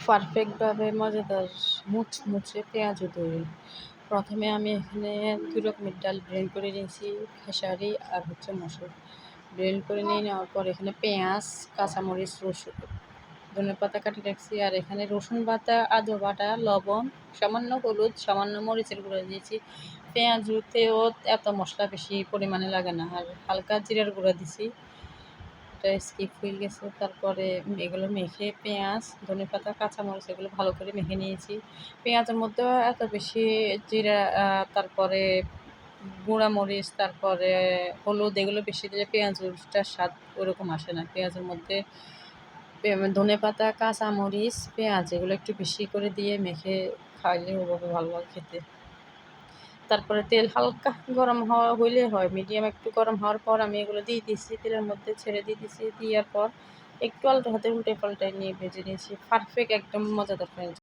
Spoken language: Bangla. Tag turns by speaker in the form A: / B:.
A: পারফেক্টভাবে মজাদার মুচমুচে পেঁয়াজু তৈরি। প্রথমে আমি এখানে ২ রকমের ডাল ব্লেন্ড করে নিয়েছি, খেসারি আর মসুর। ব্লেন্ড করে নিয়ে নেওয়ার পর এখানে পেঁয়াজ, কাঁচামরিচ, রসুন, ধনেপাতা কাটি রাখছি। আর এখানে রসুন বাটা, আদা বাটা, লবণ, সামান্য হলুদ, সামান্য মরিচের গুঁড়া দিয়েছি। পেঁয়াজুতেও এত মশলা বেশি পরিমাণে লাগে না, আর হালকা জিরার গুঁড়া দিছি, এটা স্কিপ হয়ে গেছে। তারপরে এগুলো মেখে পেঁয়াজ, ধনেপাতা, কাঁচামরিচ এগুলো ভালো করে মেখে নিয়েছি। পেঁয়াজের মধ্যেও এত বেশি জিরা, তারপরে গুঁড়া মরিচ, তারপরে হলুদ এগুলো বেশি দিলে পেঁয়াজটার স্বাদ ওরকম আসে না। পেঁয়াজের মধ্যে ধনেপাতা, কাঁচামরিচ, পেঁয়াজ এগুলো একটু বেশি করে দিয়ে মেখে খাইলে ওভাবে ভালো লাগে খেতে। তারপরে তেল হালকা গরম হইলে হয়, মিডিয়াম একটু গরম হওয়ার পর আমি এগুলো দিয়ে দিয়েছি, তেলের মধ্যে ছেড়ে দিয়ে দিয়েছি। দেওয়ার পর একটু আলতো হাতে উল্টে পাল্টায় নিয়ে ভেজে নিয়েছি। পারফেক্ট একদম মজাদার।